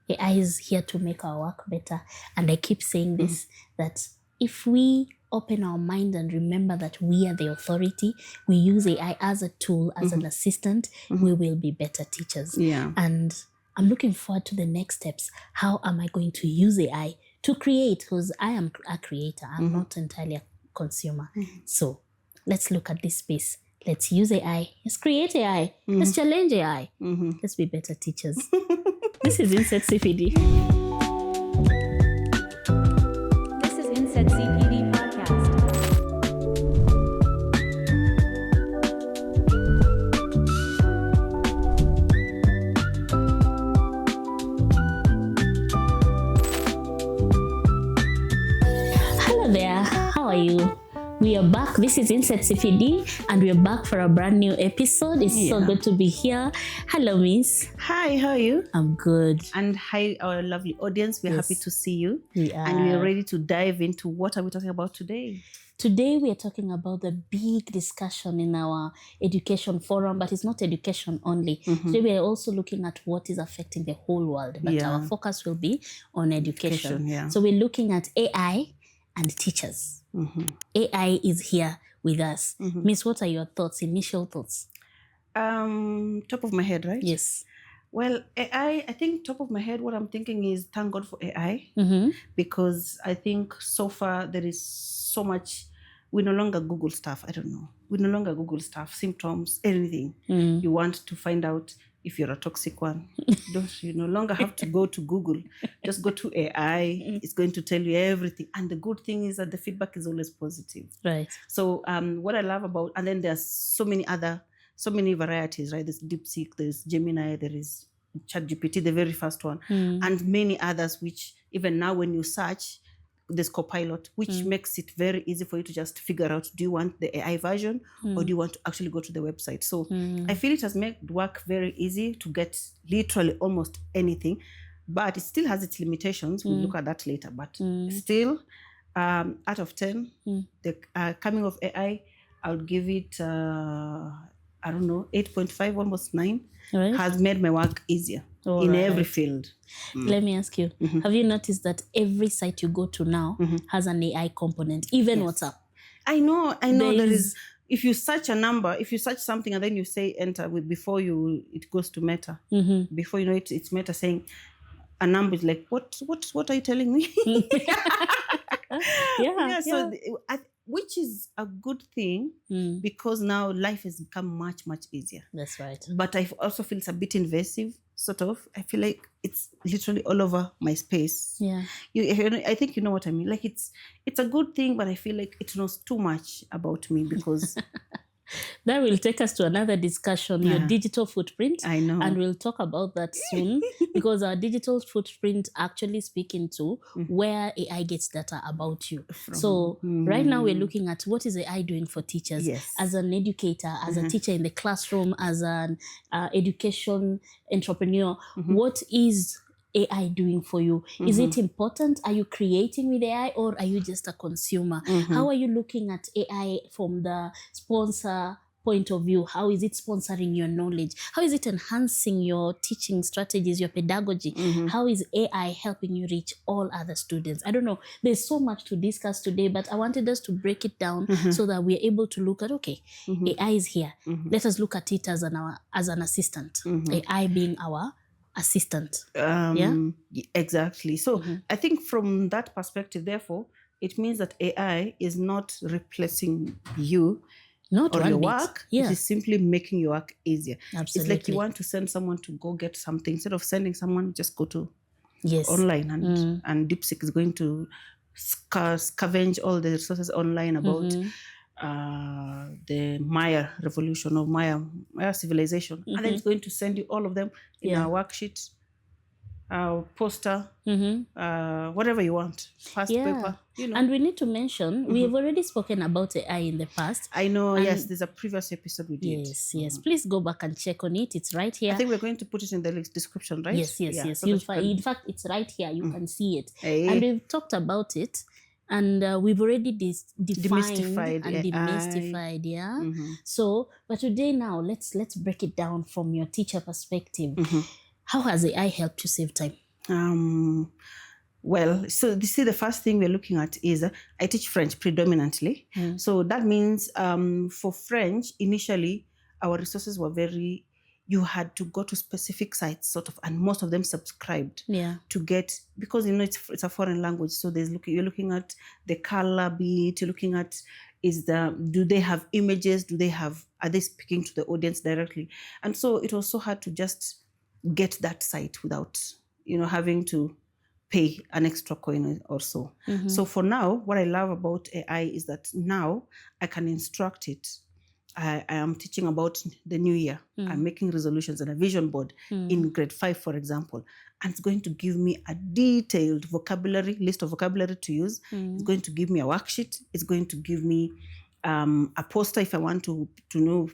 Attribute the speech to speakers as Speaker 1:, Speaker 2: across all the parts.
Speaker 1: AI is here to make our work better. And I keep saying this, that if we open our mind and remember that we are the authority, we use AI as a tool, as an assistant, we will be better teachers.
Speaker 2: Yeah.
Speaker 1: And I'm looking forward to the next steps. How am I going to use AI to create? Because I am a creator. I'm not entirely a consumer. So let's look at this space. Let's use AI. Let's create AI. Let's challenge AI. Let's be better teachers. This is Inset CPD.
Speaker 3: This is Inset CPD podcast.
Speaker 1: Hello there. How are you? We are back. This is Inset CPD, and we are back for a brand new episode. It's so good to be here. Hello, Miss.
Speaker 2: Hi, how are you?
Speaker 1: I'm good.
Speaker 2: And hi, our lovely audience. We're happy to see you.
Speaker 1: We are.
Speaker 2: And we are ready to dive into what are we talking about today?
Speaker 1: Today, we are talking about the big discussion in our education forum, but it's not education only. Today, we are also looking at what is affecting the whole world, but our focus will be on education. So we're looking at AI and teachers. AI is here with us. Miss, what are your thoughts, initial thoughts?
Speaker 2: Top of my head, right?
Speaker 1: Yes.
Speaker 2: Well, AI, I think top of my head, what I'm thinking is thank God for AI, because I think so far there is so much. We no longer Google stuff. I don't know. We no longer Google stuff, symptoms, anything. You want to find out if you're a toxic one. You no longer have to go to Google. Just go to AI. It's going to tell you everything. And the good thing is that the feedback is always positive.
Speaker 1: Right.
Speaker 2: So what I love about, and then there's so many varieties, right? There's DeepSeek, there's Gemini, there is ChatGPT, the very first one, and many others, which even now when you search, there's Copilot, which makes it very easy for you to just figure out, do you want the AI version or do you want to actually go to the website? So I feel it has made work very ezy to get literally almost anything, but it still has its limitations. We'll look at that later, but still, out of 10, the coming of AI, I would give it, 8.5, almost 9, has made my work easier in every field.
Speaker 1: Let me ask you, have you noticed that every site you go to now has an AI component, even WhatsApp?
Speaker 2: I know there is, if you search a number, if you search something and then you say enter before it goes to Meta, before you know it, it's Meta saying a number is like, what are you telling me? So which is a good thing because now life has become much, much easier.
Speaker 1: That's right.
Speaker 2: But I also feel it's a bit invasive, sort of. I feel like it's literally all over my space.
Speaker 1: Yeah.
Speaker 2: I think you know what I mean. Like it's a good thing, but I feel like it knows too much about me because...
Speaker 1: That will take us to another discussion, your digital footprint.
Speaker 2: I know.
Speaker 1: And we'll talk about that soon because our digital footprint actually speaking to where AI gets data about you. So right now we're looking at what is AI doing for teachers as an educator, as a teacher in the classroom, as an education entrepreneur. What is AI doing for you? Is it important? Are you creating with AI or are you just a consumer? How are you looking at AI from the sponsor point of view? How is it sponsoring your knowledge? How is it enhancing your teaching strategies, your pedagogy? How is AI helping you reach all other students? I don't know. There's so much to discuss today, but I wanted us to break it down so that we're able to look at, AI is here. Let us look at it as an assistant. AI being our assistant.
Speaker 2: Exactly. So I think from that perspective, therefore, it means that AI is not replacing you or your work. It is simply making your work easier.
Speaker 1: Absolutely.
Speaker 2: It's like you want to send someone to go get something. Instead of sending someone, just go to online and DeepSeek is going to scavenge all the resources online about the Maya revolution or Maya civilization. And then it's going to send you all of them in a worksheet, poster, whatever you want, past paper.
Speaker 1: And we need to mention, we have already spoken about AI in the past.
Speaker 2: I know, yes, there's a previous episode we did.
Speaker 1: Yes. Please go back and check on it. It's right here.
Speaker 2: I think we're going to put it in the description, right?
Speaker 1: Yes. So in fact, it's right here. You can see it. And we've talked about it. And we've already demystified and demystified, So, but today now, let's break it down from your teacher perspective. How has AI helped you save time?
Speaker 2: Well, so you see, the first thing we're looking at is I teach French predominantly. So that means for French, initially, our resources were very, you had to go to specific sites sort of, and most of them subscribed to get, because it's a foreign language. So you're looking at the color bit, you're looking at do they have images? Are they speaking to the audience directly? And so it was so hard to just get that site without, having to pay an extra coin or so. So for now, what I love about AI is that now I can instruct it. I am teaching about the new year. I'm making resolutions and a vision board in grade 5, for example. And it's going to give me a detailed list of vocabulary to use. It's going to give me a worksheet. It's going to give me a poster if I want to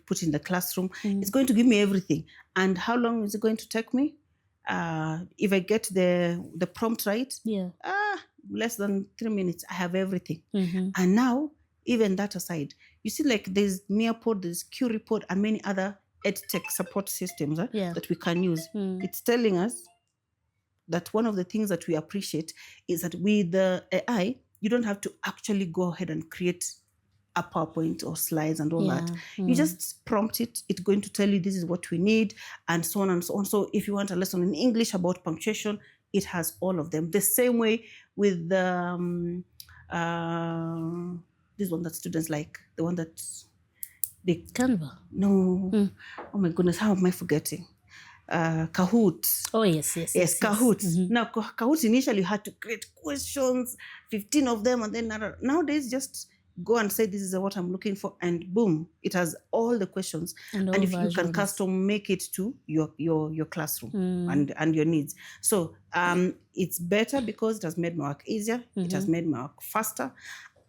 Speaker 2: put in the classroom. It's going to give me everything. And how long is it going to take me? If I get the prompt right, less than 3 minutes, I have everything. And now, even that aside, you see, like there's Nearpod, there's QReport, and many other EdTech support systems that we can use. It's telling us that one of the things that we appreciate is that with the AI, you don't have to actually go ahead and create a PowerPoint or slides and all that. You just prompt it. It's going to tell you this is what we need, and so on and so on. So if you want a lesson in English about punctuation, it has all of them. The same way with the this one that students like, the one that they
Speaker 1: Canva.
Speaker 2: No. Oh my goodness, how am I forgetting? Kahoot.
Speaker 1: Oh yes,
Speaker 2: Kahoot. Now Kahoot initially you had to create questions, 15 of them, and then nowadays just go and say this is what I'm looking for, and boom, it has all the questions. And if you can custom make it to your classroom and your needs. So it's better because it has made my work easier. It has made my work faster.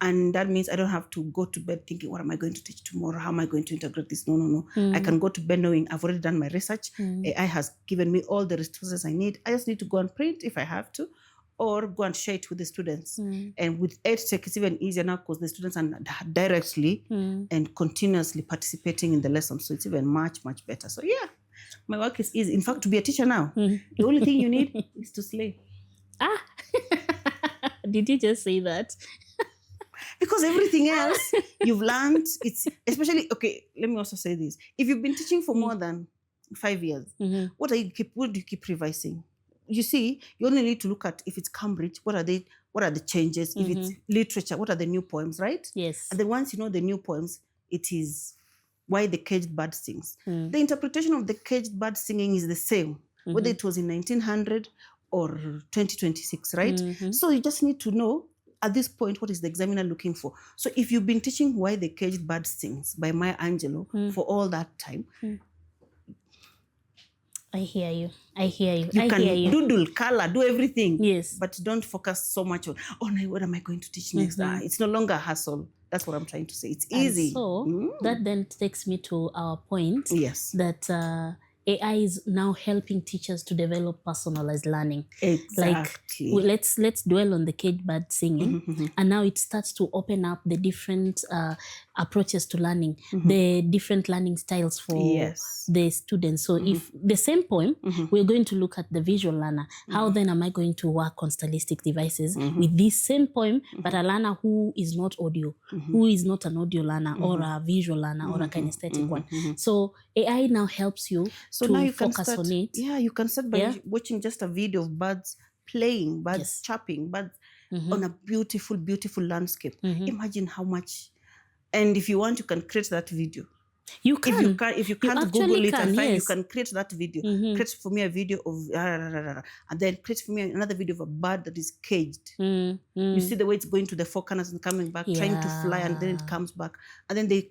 Speaker 2: And that means I don't have to go to bed thinking, what am I going to teach tomorrow? How am I going to integrate this? No. I can go to bed knowing I've already done my research. AI has given me all the resources I need. I just need to go and print if I have to, or go and share it with the students. And with EdTech, it's even easier now because the students are directly and continuously participating in the lesson. So it's even much, much better. So yeah, my work is easy. In fact, to be a teacher now, the only thing you need is to slay.
Speaker 1: Did you just say that?
Speaker 2: Because everything else you've learned, it's especially, okay, let me also say this. If you've been teaching for more than 5 years, what do you keep revising? You see, you only need to look at if it's Cambridge, what are the changes? If it's literature, what are the new poems, right?
Speaker 1: Yes.
Speaker 2: And then once you know the new poems, it is why the caged bird sings. The interpretation of the caged bird singing is the same, whether it was in 1900 or 2026, right? So you just need to know at this point, what is the examiner looking for? So if you've been teaching Why the Caged Bird Sings by Maya Angelou for all that time,
Speaker 1: I hear you.
Speaker 2: You can doodle, color, do everything.
Speaker 1: Yes.
Speaker 2: But don't focus so much on, oh no, what am I going to teach next? It's no longer a hassle. That's what I'm trying to say. It's easy.
Speaker 1: And so that then takes me to our point.
Speaker 2: Yes.
Speaker 1: That AI is now helping teachers to develop personalized learning.
Speaker 2: Exactly.
Speaker 1: Like, let's dwell on the caged bird singing, and now it starts to open up the different approaches to learning, the different learning styles for the students. So if the same poem, we're going to look at the visual learner. How then am I going to work on stylistic devices with this same poem, but a learner who is not audio, who is not an audio learner or a visual learner or a kinesthetic one. So AI now helps you
Speaker 2: so
Speaker 1: to
Speaker 2: now you
Speaker 1: focus
Speaker 2: can start,
Speaker 1: on it.
Speaker 2: Yeah, you can start by watching just a video of birds playing, birds chirping, birds on a beautiful, beautiful landscape. Imagine how much. And if you want, you can create that video.
Speaker 1: You can.
Speaker 2: If you can't Google it and find, you can create that video. Create for me a video of, and then create for me another video of a bird that is caged. You see the way it's going to the four corners and coming back, trying to fly, and then it comes back. And then they,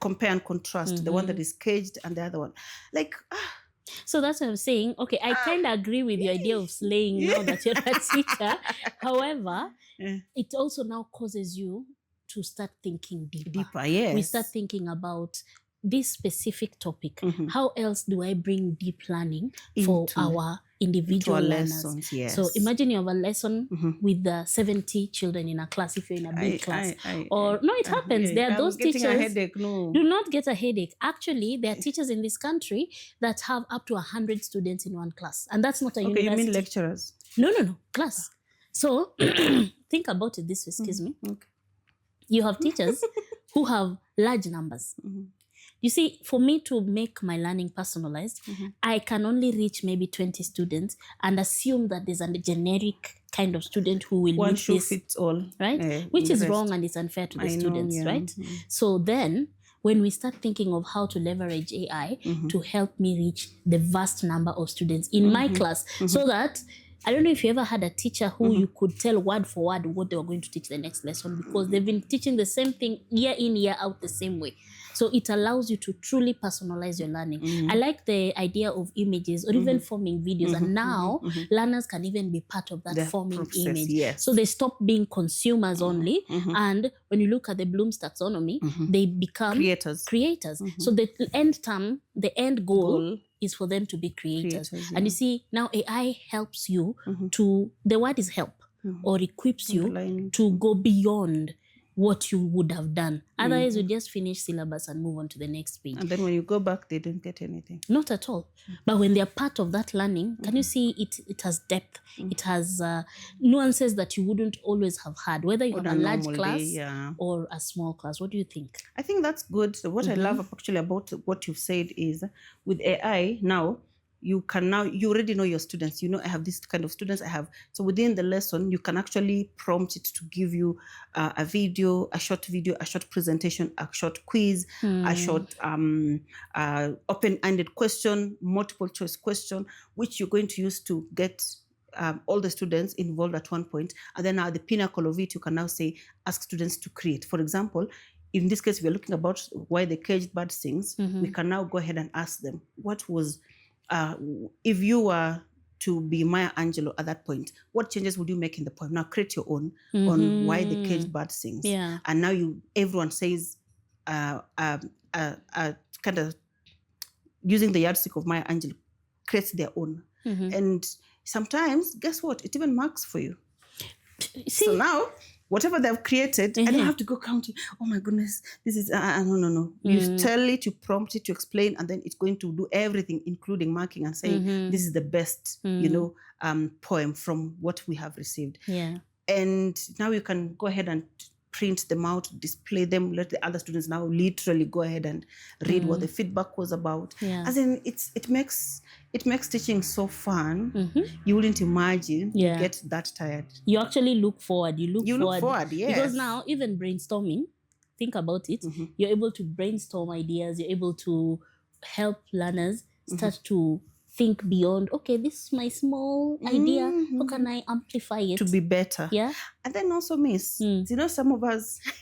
Speaker 2: compare and contrast the one that is caged and the other one. Like,
Speaker 1: So that's what I'm saying. Okay, I kind of agree with your idea of slaying now that you're a teacher. However, it also now causes you to start thinking deeper.
Speaker 2: Yes.
Speaker 1: We start thinking about this specific topic. How else do I bring deep learning for our individual learners.
Speaker 2: lessons, yes.
Speaker 1: So imagine you have a lesson with 70 children in a class if you're in a big class. It happens. There are those teachers.
Speaker 2: A headache, no.
Speaker 1: Do not get a headache. Actually, there are teachers in this country that have up to 100 students in one class. And that's not a university.
Speaker 2: You mean lecturers?
Speaker 1: No, class. So think about it this way, excuse me.
Speaker 2: Okay.
Speaker 1: You have teachers who have large numbers. You see, for me to make my learning personalized, I can only reach maybe 20 students and assume that there's a generic kind of student who will
Speaker 2: one
Speaker 1: meet
Speaker 2: shoe
Speaker 1: this,
Speaker 2: fits all,
Speaker 1: right? Which is wrong and it's unfair to the students, right? So then, when we start thinking of how to leverage AI to help me reach the vast number of students in my class, so that I don't know if you ever had a teacher who you could tell word for word what they were going to teach the next lesson, because they've been teaching the same thing year in, year out the same way. So it allows you to truly personalize your learning. I like the idea of images or even forming videos. And now learners can even be part of that forming
Speaker 2: process,
Speaker 1: image.
Speaker 2: yes.
Speaker 1: So they stop being consumers only. And when you look at the Bloom's taxonomy, they become creators. So the end goal is for them to be creators. And you see, now AI helps you to, the word is help, or equips you to go beyond what you would have done. Otherwise, you just finish syllabus and move on to the next page.
Speaker 2: And then when you go back, they don't get anything.
Speaker 1: Not at all. But when they're part of that learning, can you see it has depth? It has nuances that you wouldn't always have had, whether you have a large class or a small class. What do you think?
Speaker 2: I think that's good. So what I love actually about what you've said is with AI now, you already know your students. You know, I have this kind of students I have. So within the lesson, you can actually prompt it to give you a short video, a short presentation, a short quiz, a short open-ended question, multiple choice question, which you're going to use to get all the students involved at one point. And then at the pinnacle of it, you can now say, ask students to create. For example, in this case, we're looking about why the caged bird sings. We can now go ahead and ask them, what was... if you were to be Maya Angelou at that point, what changes would you make in the poem? Now create your own on why the caged bird sings.
Speaker 1: Yeah.
Speaker 2: And now everyone says kind of using the yardstick of Maya Angelou, creates their own. And sometimes, guess what? It even marks for you.
Speaker 1: See?
Speaker 2: So now, whatever they've created, I don't have to go counting. Oh my goodness, this is no. You tell it, you prompt it to explain, and then it's going to do everything, including marking and saying this is the best, poem from what we have received.
Speaker 1: Yeah. And
Speaker 2: now you can go ahead and print them out, display them, let the other students now literally go ahead and read what the feedback was about.
Speaker 1: Yeah.
Speaker 2: As in, it makes teaching so fun. You wouldn't imagine you get that tired.
Speaker 1: You actually look forward. You look
Speaker 2: forward, yes.
Speaker 1: Because now, even brainstorming, think about it, you're able to brainstorm ideas, you're able to help learners start to think beyond, okay, this is my small idea. How can I amplify it?
Speaker 2: To be better.
Speaker 1: Yeah.
Speaker 2: And then also, miss, some of us do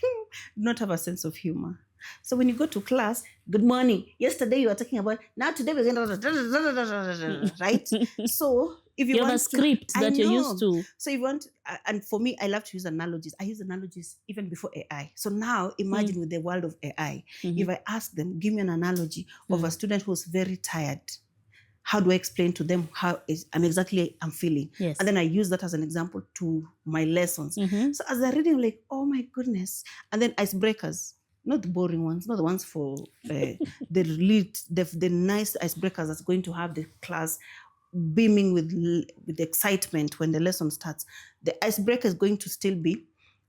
Speaker 2: not have a sense of humor. So when you go to class, good morning. Yesterday you were talking about, now today we're going to, right? So if you want
Speaker 1: have a script that you're used to.
Speaker 2: So if you want, and for me, I love to use analogies. I use analogies even before AI. So now imagine with the world of AI, if I ask them, give me an analogy of a student who's very tired. How do I explain to them I'm feeling?
Speaker 1: Yes.
Speaker 2: And then I use that as an example to my lessons. So as they're reading, like, oh my goodness. And then icebreakers, not the boring ones, not the ones for the nice icebreakers that's going to have the class beaming with excitement when the lesson starts. The icebreaker is going to still be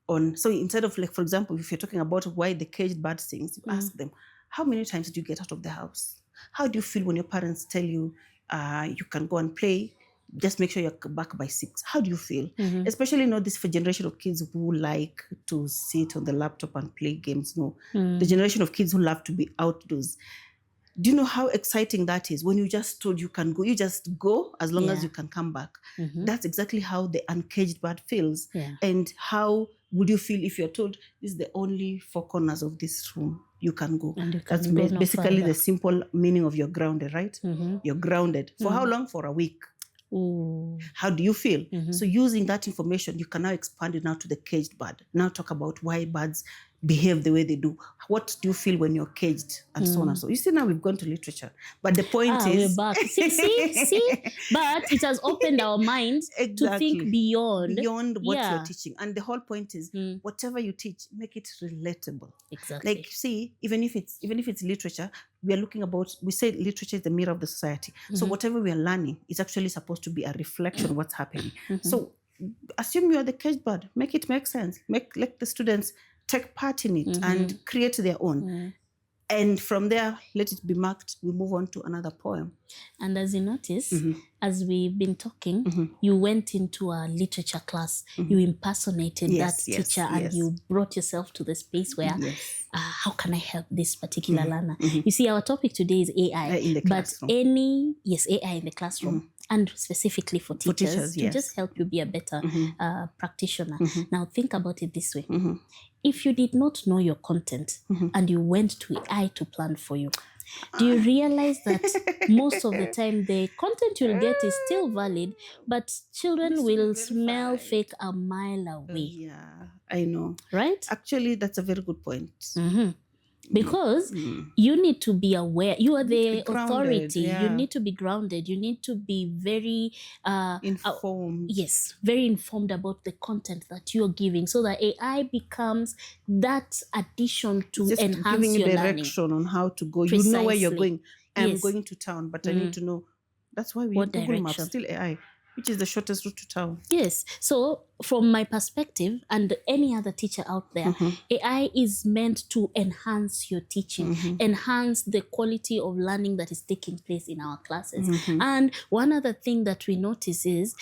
Speaker 2: on. So instead of, like, for example, if you're talking about why the caged bird sings, you ask them, how many times did you get out of the house? How do you feel when your parents tell you you can go and play? Just make sure you're back by 6. How do you feel? Especially this for generation of kids who like to sit on the laptop and play games. No, the generation of kids who love to be outdoors. Do you know how exciting that is? When you just told you can go, you just go as long as you can come back. That's exactly how the uncaged bird feels.
Speaker 1: Yeah.
Speaker 2: And how would you feel if you're told this is the only 4 corners of this room? You can go.
Speaker 1: And
Speaker 2: that's basically the simple meaning of you're grounded, right? You're grounded. For how long? For a week.
Speaker 1: Ooh.
Speaker 2: How do you feel? So using that information, you can now expand it now to the caged bird. Now talk about why birds behave the way they do? What do you feel when you're caged? And so on and so. You see, now we've gone to literature. But the point is...
Speaker 1: we're back. See? But it has opened our minds to think beyond
Speaker 2: what you're teaching. And the whole point is, whatever you teach, make it relatable.
Speaker 1: Exactly.
Speaker 2: Like, see, even if it's literature, we say literature is the mirror of the society. So whatever we are learning is actually supposed to be a reflection of what's happening. So assume you are the caged bird. Make it make sense. Let the students take part in it and create their own. And from there, let it be marked. We move on to another poem.
Speaker 1: And as you notice, as we've been talking, you went into a literature class. You impersonated that teacher and you brought yourself to the space where, how can I help this particular learner? You see, our topic today is AI.
Speaker 2: In the classroom.
Speaker 1: AI in the classroom. And specifically for teachers to just help you be a better practitioner. Now, think about it this way. If you did not know your content and you went to AI to plan for you, do you realize that most of the time the content you'll get is still valid, but children will smell fake a mile away?
Speaker 2: Yeah, I know.
Speaker 1: Right?
Speaker 2: Actually, that's a very good point.
Speaker 1: Because you need to be aware. You are the authority.
Speaker 2: Yeah.
Speaker 1: You need to be grounded. You need to be very
Speaker 2: informed.
Speaker 1: Yes, very informed about the content that you're giving, so that AI becomes that addition to
Speaker 2: just
Speaker 1: enhance
Speaker 2: giving
Speaker 1: your
Speaker 2: you
Speaker 1: learning.
Speaker 2: direction on how to go.
Speaker 1: Precisely.
Speaker 2: You know where you're going. I'm going to town, but I need to know. That's why we use Google
Speaker 1: direction?
Speaker 2: Maps, still AI, which is the shortest route to town.
Speaker 1: Yes. So from my perspective and any other teacher out there, AI is meant to enhance your teaching, enhance the quality of learning that is taking place in our classes. And one other thing that we notice is,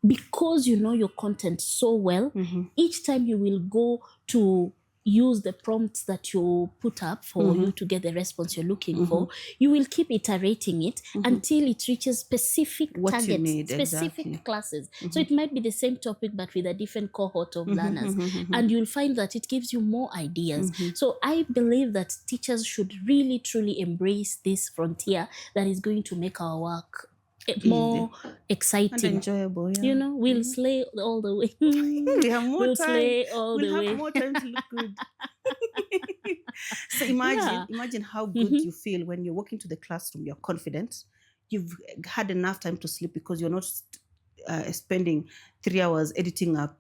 Speaker 1: because you know your content so well, each time you will go to use the prompts that you put up for you to get the response you're looking for, you will keep iterating it until it reaches specific targets, specific classes. So it might be the same topic, but with a different cohort of learners. And you'll find that it gives you more ideas. So I believe that teachers should really, truly embrace this frontier that is going to make our work more exciting
Speaker 2: and enjoyable. Yeah.
Speaker 1: You know, we'll slay all the way.
Speaker 2: We have more
Speaker 1: we'll
Speaker 2: time.
Speaker 1: Slay all
Speaker 2: we'll
Speaker 1: the
Speaker 2: have
Speaker 1: way.
Speaker 2: more time to look good. So imagine how good you feel when you're walking to the classroom. You're confident. You've had enough time to sleep because you're not spending 3 hours editing a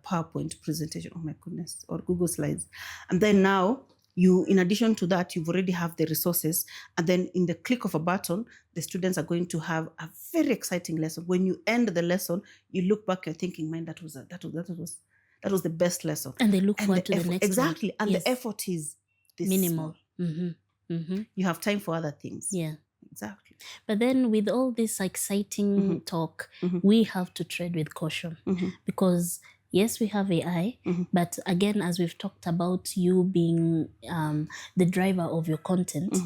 Speaker 2: PowerPoint presentation. Oh my goodness, or Google Slides, and then now. In addition to that, you've already have the resources, and then in the click of a button, the students are going to have a very exciting lesson. When you end the lesson, you look back and thinking, "Man, that was the best lesson."
Speaker 1: And they look forward to the next
Speaker 2: exactly,
Speaker 1: one.
Speaker 2: And the effort is
Speaker 1: minimal.
Speaker 2: You have time for other things.
Speaker 1: Yeah,
Speaker 2: exactly.
Speaker 1: But then, with all this exciting talk, we have to tread with caution because. Yes, we have AI, but again, as we've talked about you being the driver of your content,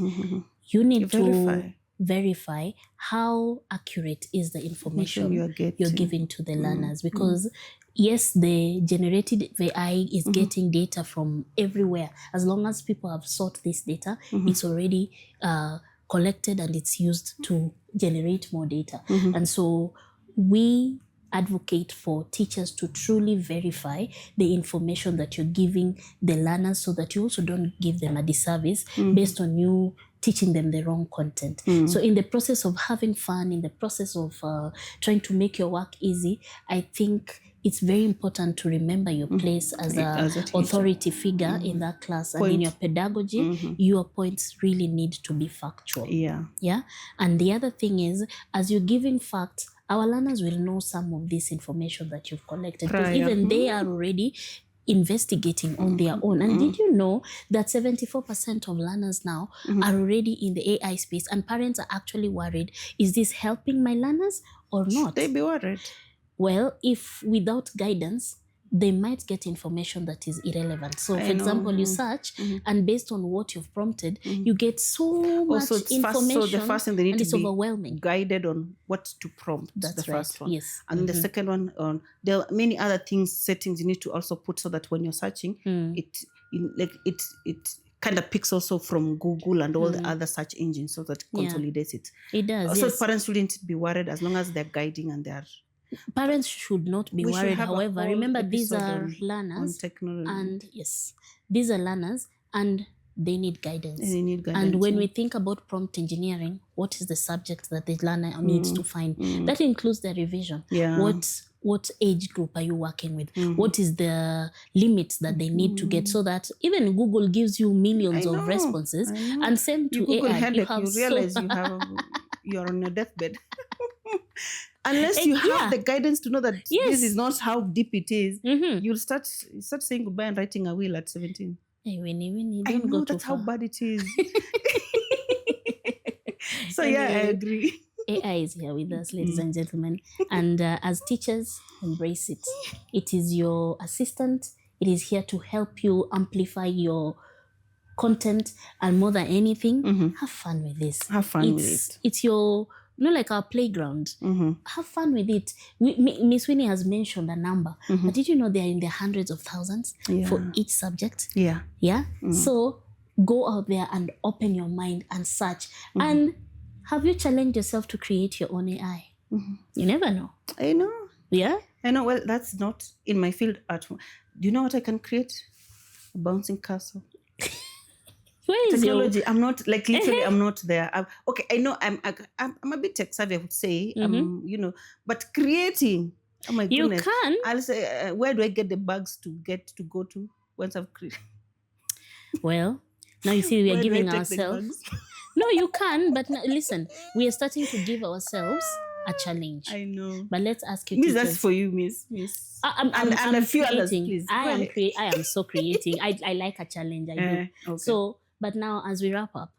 Speaker 1: you need to verify how accurate is the information you're giving to the learners. Because yes, the generated AI is getting data from everywhere. As long as people have sought this data, it's already collected and it's used to generate more data. And so we advocate for teachers to truly verify the information that you're giving the learners, so that you also don't give them a disservice based on you teaching them the wrong content. So in the process of having fun, in the process of trying to make your work easy, I think it's very important to remember your place as a authority figure in that class. And in your pedagogy, your points really need to be factual. Yeah. And the other thing is, as you're giving facts, our learners will know some of this information that you've collected, because even they are already investigating on their own. And did you know that 74% of learners now are already in the AI space, and parents are actually worried, is this helping my learners or not?
Speaker 2: Should they be worried?
Speaker 1: Well, if without guidance, they might get information that is irrelevant. So, for example, you search, and based on what you've prompted, you get so much information,
Speaker 2: so the first thing they need
Speaker 1: and
Speaker 2: to
Speaker 1: it's
Speaker 2: be
Speaker 1: overwhelming.
Speaker 2: Guided on what to prompt. That's the first one.
Speaker 1: Yes.
Speaker 2: And then the second one, there are many other settings you need to also put, so that when you're searching, it kind of picks also from Google and all the other search engines, so that it consolidates it.
Speaker 1: It does.
Speaker 2: So parents shouldn't be worried, as long as they're guiding and they're
Speaker 1: Parents should not be
Speaker 2: We should
Speaker 1: worried.
Speaker 2: have a
Speaker 1: However,
Speaker 2: whole
Speaker 1: remember these
Speaker 2: episode
Speaker 1: are
Speaker 2: on
Speaker 1: learners,
Speaker 2: technology.
Speaker 1: and yes, these are learners, and they need guidance.
Speaker 2: And they need guidance.
Speaker 1: And when we think about prompt engineering, what is the subject that the learner needs to find? That includes the revision.
Speaker 2: Yeah.
Speaker 1: What age group are you working with? What is the limits that they need to get, so that even Google gives you millions of responses, and same to
Speaker 2: you Google
Speaker 1: AI.
Speaker 2: headache, you realize you're on your deathbed. Unless you have the guidance to know that this is not how deep it is, you'll start saying goodbye and writing a will at 17.
Speaker 1: Hey, Winnie,
Speaker 2: I
Speaker 1: don't
Speaker 2: know
Speaker 1: go
Speaker 2: that's
Speaker 1: too
Speaker 2: how
Speaker 1: far.
Speaker 2: bad it is. So yeah, I agree.
Speaker 1: AI is here with us, ladies and gentlemen. And as teachers, embrace it. It is your assistant. It is here to help you amplify your content. And more than anything, have fun with this.
Speaker 2: Have fun with it.
Speaker 1: It's your, like our playground. Have fun with it. Miss Winnie has mentioned a number. But did you know they are in the hundreds of thousands for each subject?
Speaker 2: Yeah.
Speaker 1: Yeah? So go out there and open your mind and search. And have you challenged yourself to create your own AI? You never know.
Speaker 2: I know.
Speaker 1: Yeah?
Speaker 2: I know. Well, that's not in my field at all. Do you know what I can create? A bouncing castle.
Speaker 1: Where is
Speaker 2: technology? I'm not, like, literally, I'm not there. Okay, I know I'm a bit tech savvy, I would say, but creating, oh my goodness.
Speaker 1: You can.
Speaker 2: I'll say, where do I get the bugs to go to once I've created?
Speaker 1: Well, now you see, we are
Speaker 2: Where do I
Speaker 1: giving
Speaker 2: take the
Speaker 1: ourselves.
Speaker 2: bugs?
Speaker 1: No, you can, but listen, we are starting to give ourselves a challenge.
Speaker 2: I know.
Speaker 1: But let's ask you,
Speaker 2: Miss,
Speaker 1: teachers.
Speaker 2: that's for you, Miss.
Speaker 1: I'm
Speaker 2: a few others,
Speaker 1: creating.
Speaker 2: please.
Speaker 1: I am so creating. I like a challenge. I do.
Speaker 2: Okay.
Speaker 1: So, but now as we wrap up,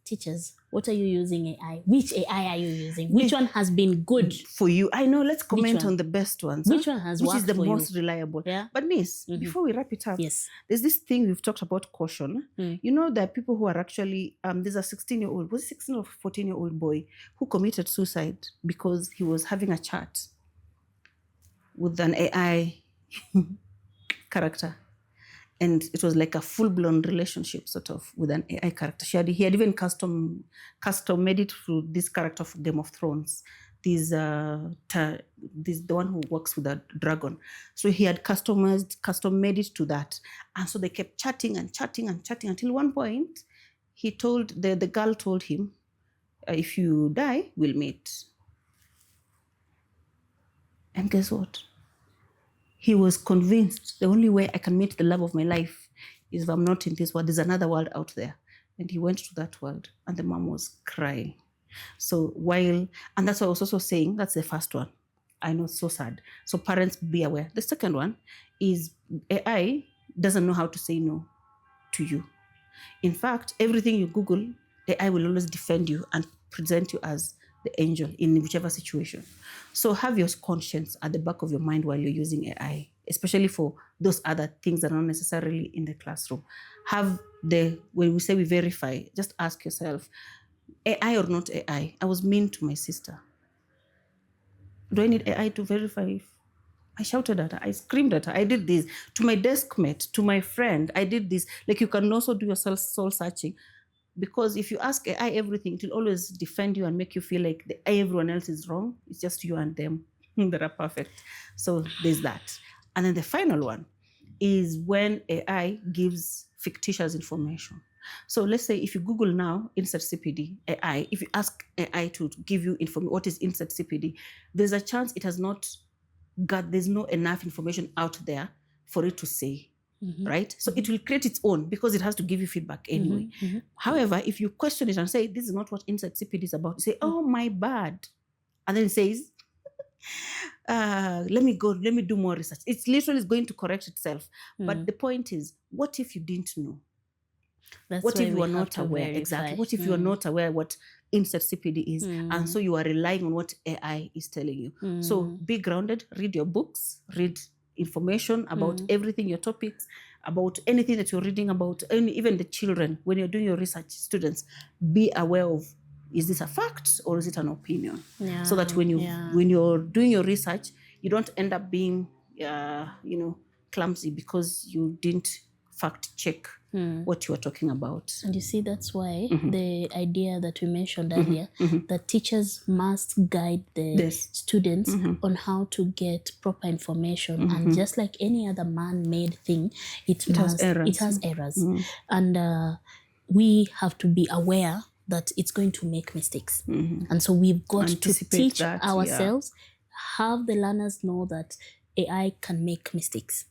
Speaker 1: teachers, what are you using AI? Which AI are you using? Which one has been good
Speaker 2: for you? I know. Let's comment on the best ones.
Speaker 1: Which one has
Speaker 2: Which
Speaker 1: worked
Speaker 2: is the
Speaker 1: for
Speaker 2: most
Speaker 1: you?
Speaker 2: reliable?
Speaker 1: Yeah.
Speaker 2: But Miss, before we wrap it up,
Speaker 1: Yes.
Speaker 2: there's this thing we've talked about, caution. You know, there are people who are actually there's a 16-year-old, was it 16 or 14-year-old boy who committed suicide because he was having a chat with an AI character. And it was like a full-blown relationship, sort of, with an AI character. He had even custom made it through this character of Game of Thrones. The one who works with a dragon. So he had custom made it to that. And so they kept chatting until one point, the girl told him, if you die, we'll meet. And guess what? He was convinced the only way I can meet the love of my life is if I'm not in this world. There's another world out there. And he went to that world, and the mom was crying. So and that's what I was also saying, that's the first one. I know, it's so sad. So parents, be aware. The second one is AI doesn't know how to say no to you. In fact, everything you Google, AI will always defend you and present you as the angel in whichever situation. So have your conscience at the back of your mind while you're using AI, especially for those other things that are not necessarily in the classroom. When we say we verify, just ask yourself, AI or not AI? I was mean to my sister. Do I need AI to verify? I shouted at her, I screamed at her, I did this. To my desk mate, to my friend, I did this. Like, you can also do your soul searching. Because if you ask AI everything, it will always defend you and make you feel like everyone else is wrong. It's just you and them that are perfect. So there's that. And then the final one is when AI gives fictitious information. So let's say if you Google now, insert CPD, AI, if you ask AI to give you information, what is insert CPD, there's a chance there's no enough information out there for it to say. Right? So it will create its own because it has to give you feedback anyway. However, if you question it and say, this is not what insert CPD is about, you say, oh, my bad. And then it says, let me do more research. It's literally going to correct itself. But the point is, what if you didn't know? What if you are not aware? Exactly. What if you are not aware what insert CPD is? And so you are relying on what AI is telling you. So be grounded, read your books, read information about everything, your topics, about anything that you're reading about, and even the children. When you're doing your research, students, be aware of, is this a fact or is it an opinion? So that when you're doing your research, you don't end up being clumsy because you didn't fact check what you are talking about.
Speaker 1: And you see, that's why the idea that we mentioned earlier, that teachers must guide the students on how to get proper information. And just like any other man-made thing, it has errors. And we have to be aware that it's going to make mistakes. And so we've got to teach ourselves, have the learners know that AI can make mistakes.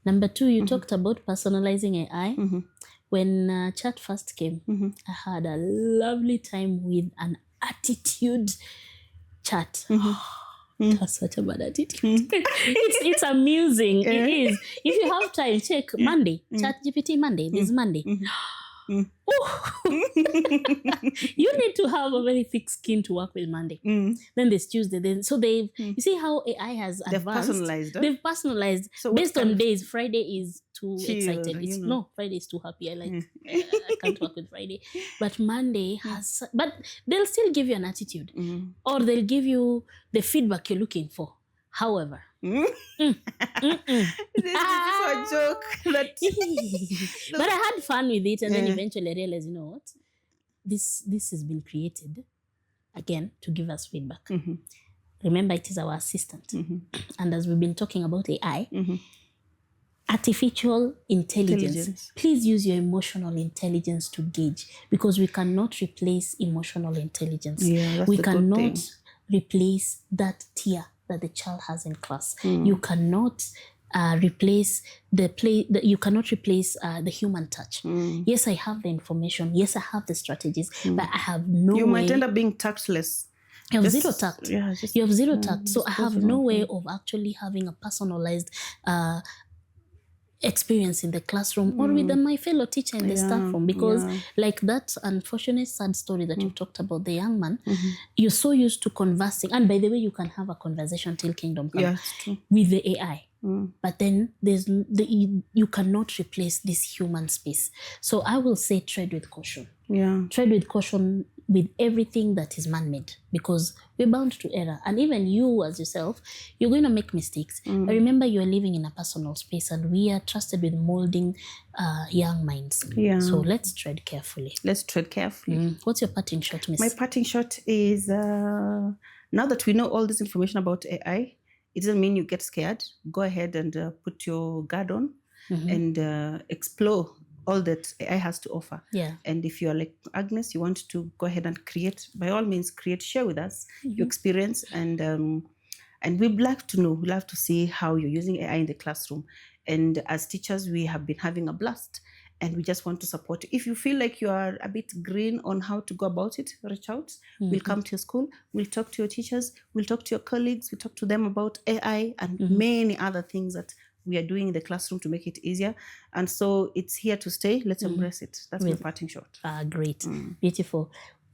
Speaker 1: Number 2, you talked about personalizing AI. When chat first came, I had a lovely time with an attitude chat. That's such a bad attitude. It's amusing. It is. If you have time, check Monday. Chat GPT Monday. This Monday. You need to have a very thick skin to work with Monday. Then there's Tuesday. You see how AI has advanced. They've personalized so based on days. Friday is too excited. No, Friday is too happy. I can't work with Friday. But Monday has. But they'll still give you an attitude, or they'll give you the feedback you're looking for. However,
Speaker 2: this is a joke. But
Speaker 1: I had fun with it, and then eventually I realized, you know what? This has been created again to give us feedback. Remember, it is our assistant. And as we've been talking about AI, artificial intelligence, please use your emotional intelligence to gauge, because we cannot replace emotional intelligence. We cannot replace that tier that the child has in class. You cannot replace the human touch. Yes, I have the information. Yes, I have the strategies, but I have no way.
Speaker 2: You might end up being tactless.
Speaker 1: You have zero tact. You have zero tact. So I have no way of actually having a personalized experience in the classroom or with my fellow teacher in the staff room, because like that unfortunate sad story that you talked about, the young man, you're so used to conversing, and by the way, you can have a conversation till kingdom come with the AI, but then you cannot replace this human space. So I will say tread with caution. Tread with caution with everything that is man-made, because we're bound to error. And even you as yourself, you're going to make mistakes. But remember, you're living in a personal space, and we are trusted with molding young minds. So let's tread carefully. What's your parting shot, Miss?
Speaker 2: My parting shot is, now that we know all this information about AI, it doesn't mean you get scared. Go ahead and put your guard on and explore all that AI has to offer. And if you're like Agnes, you want to go ahead and create, by all means, share with us your experience. And we'd like to know, we'd love to see how you're using AI in the classroom. And as teachers, we have been having a blast, and we just want to support you. If you feel like you are a bit green on how to go about it, reach out. We'll come to your school. We'll talk to your teachers. We'll talk to your colleagues. We'll talk to them about AI and many other things that we are doing in the classroom to make it easier. And so it's here to stay. Let's embrace it. That's my parting shot.
Speaker 1: Great. Beautiful.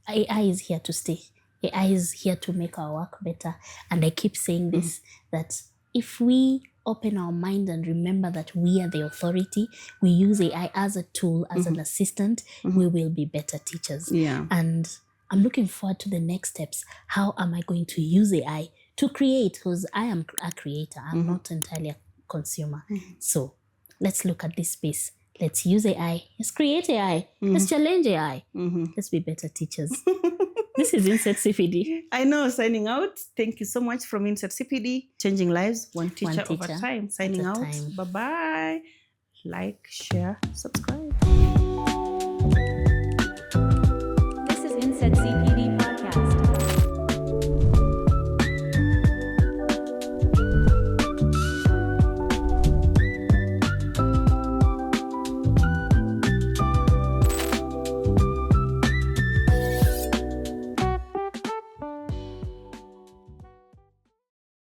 Speaker 1: AI is here to stay. AI is here to make our work better. And I keep saying this, that if we open our mind and remember that we are the authority, we use AI as a tool, as an assistant, we will be better teachers. And I'm looking forward to the next steps. How am I going to use AI to create? Because I am a creator. I'm not entirely a consumer. So let's look at this space. Let's use AI. Let's create AI. Let's challenge AI. Let's be better teachers. This is Inset CPD.
Speaker 2: I know, signing out. Thank you so much from Inset CPD. Changing lives, one teacher over time. Signing out. Bye-bye. Like, share, subscribe.